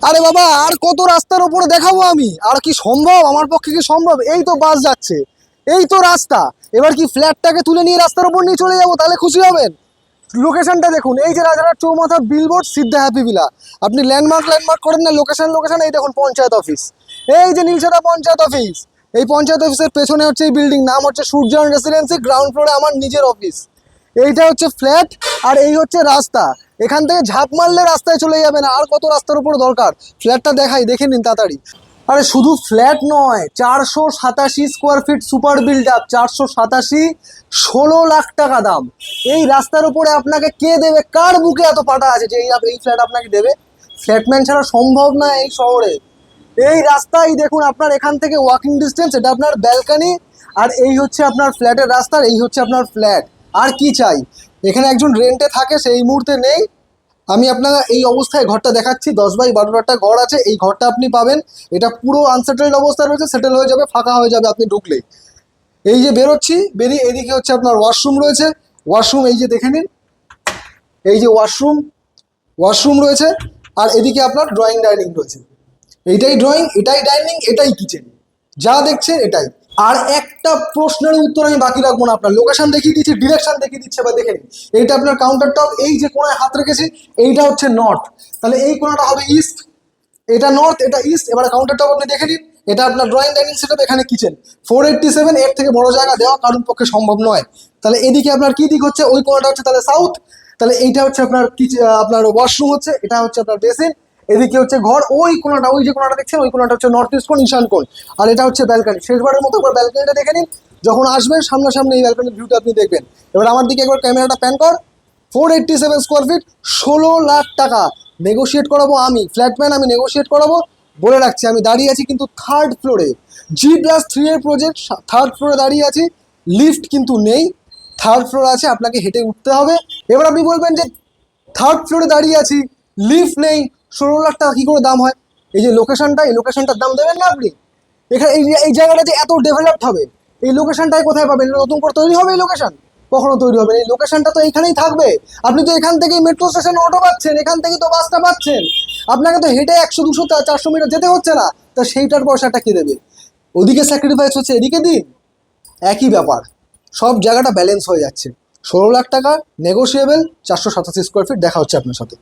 আরে বাবা, আর কত রাস্তার উপরে দেখাবো আমি? আর কি সম্ভব? আমার পক্ষে কি সম্ভব? এই তো বাস যাচ্ছে, এই তো রাস্তা। এবার কি ফ্ল্যাটটাকে তুলে নিয়ে রাস্তার উপর নিয়ে চলে যাবো? তাহলে খুশি হবেন? লোকেশনটা দেখুন, এই যে রাজারহাট চৌমাথা বিলবোর্ড, সিদ্ধা হ্যাপি ভিলা। আপনি ল্যান্ডমার্ক করেন না, লোকেশন। এই দেখুন পঞ্চায়েত অফিস, এই যে নীলসাদা পঞ্চায়েত অফিস। এই পঞ্চায়েত অফিসের পেছনে হচ্ছে এই বিল্ডিং, নাম হচ্ছে সূর্যায়ন রেসিডেন্সি। গ্রাউন্ড ফ্লোরে আমার নিজের অফিস। এইটা হচ্ছে ফ্ল্যাট, আর এই হচ্ছে রাস্তা। এখান থেকে ঝাঁপ মারলে রাস্তায় চলে যাবে না। আর কত রাস্তার উপর দরকার? ফ্ল্যাটটা দেখাই, দেখে নিন তাড়াতাড়ি। আরে শুধু ফ্ল্যাট নয়, 487 square feet super build up, 487, 16 lakh টাকা দাম। এই রাস্তার উপরে আপনাকে কে দেবে? কার বুকে এত পাটা আছে যে এই ফ্ল্যাট আপনাকে দেবে? ফ্ল্যাটম্যান ছাড়া সম্ভব না এই শহরে। এই রাস্তায় দেখুন, আপনার এখান থেকে ওয়াকিং ডিস্টেন্স, এটা আপনার ব্যালকনি। আর এই হচ্ছে আপনার ফ্ল্যাটের রাস্তা, এই হচ্ছে আপনার ফ্ল্যাট। আর কি চাই? এখানে একজন রেন্টে থাকে, সেই মুহূর্তে নেই। আমি আপনাকে এই অবস্থায় ঘরটা দেখাচ্ছি, 10x12 একটা ঘর আছে। এই ঘরটা আপনি পাবেন, এটা পুরো আনসেটেলড অবস্থায় রয়েছে, সেটেল হয়ে যাবে, ফাঁকা হয়ে যাবে আপনি ঢুকলেই। এই যে বেরোচ্ছি, বেরিয়ে এদিকে হচ্ছে আপনার ওয়াশরুম রয়েছে। ওয়াশরুম এই যে দেখে নিন, এই যে ওয়াশরুম রয়েছে। আর এদিকে আপনার ড্রয়িং ডাইনিং রয়েছে। এইটাই ড্রয়িং, এটাই ডাইনিং, এটাই কিচেন। যা দেখছেন এটাই। আর একটা প্রশ্নের উত্তর আমি বাকি রাখবো না। আপনার লোকেশন দেখিয়ে দিচ্ছি, ডিরেকশন দেখিয়ে দিচ্ছে, বা দেখে নিন। এইটা আপনার কাউন্টার টপ, এই যে কোনায় হাত রেখেছি, এইটা হচ্ছে নর্থ। তাহলে এই কোনাটা হবে ইস্ট, এটা নর্থ, এটা ইস্ট। এবার কাউন্টার টপ আপনি দেখে নিন, এটা আপনার ড্রয়িং ডাইনিং সেটআপ, এখানে কিচেন। 487, এর থেকে বড় জায়গা দেওয়া কারোর পক্ষে সম্ভব নয়। তাহলে এদিকে আপনার কি দিক হচ্ছে? ওই কোনাটা হচ্ছে তাহলে সাউথ। তাহলে এইটা হচ্ছে আপনার আপনার ওয়াশরুম হচ্ছে, এটা হচ্ছে আপনার বেসিন। এদিকে হচ্ছে ঘর, ওই কোনাটা, ওই যে কোনাটা দেখছেন, ওই কোনাটা হচ্ছে নর্থ ইস্ট কোণ, ঈশান কোণ। আর এটা হচ্ছে ব্যালকনি। শেষবারের মতো একবার ব্যালকনিটা দেখে নিন, যখন আসবেন সামনাসামনি এই ব্যালকনির ভিউটা আপনি দেখবেন। এবার আমার দিকে একবার ক্যামেরাটা প্যান কর। 487 স্কোয়ার ফিট, 16 লাখ টাকা। নেগোশিয়েট করাবো আমি, ফ্ল্যাটম্যান, আমি নেগোশিয়েট করাবো। বলে রাখছি, আমি দাঁড়িয়ে আছি কিন্তু থার্ড ফ্লোরে, G+3 এর প্রজেক্ট, থার্ড ফ্লোরে দাঁড়িয়ে আছি। লিফট কিন্তু নেই, থার্ড ফ্লোর আছে, আপনাকে হেঁটে উঠতে হবে। এবার আপনি বলবেন যে থার্ড ফ্লোরে দাঁড়িয়ে আছি, লিফট নেই, 16 লাখ টাকা কী করে দাম হয়? এই যে লোকেশনটা, এই লোকেশনটার দাম দেবেন না আপনি? এখানে এই জায়গাটা যে এত ডেভেলপড হবে, এই লোকেশনটাই কোথায় পাবেন? নতুন করে তৈরি হবে এই লোকেশন? কখনো তৈরি হবে না। এই লোকেশনটা তো এইখানেই থাকবে। আপনি তো এখান থেকেই মেট্রো স্টেশনে অটো পাচ্ছেন, এখান থেকেই তো বাসটা পাচ্ছেন। আপনাকে তো হেঁটে 100, 200, 400 মিটার যেতে হচ্ছে না। তা সেইটার পয়সাটা কে দেবে? ওদিকে স্যাক্রিফাইস হচ্ছে, এদিকে দিন। একই ব্যাপার, সব জায়গাটা ব্যালেন্স হয়ে যাচ্ছে। 16 লাখ টাকা, নেগোশিয়েবল, 487 স্কোয়ার ফিট। দেখা হচ্ছে আপনার সাথে।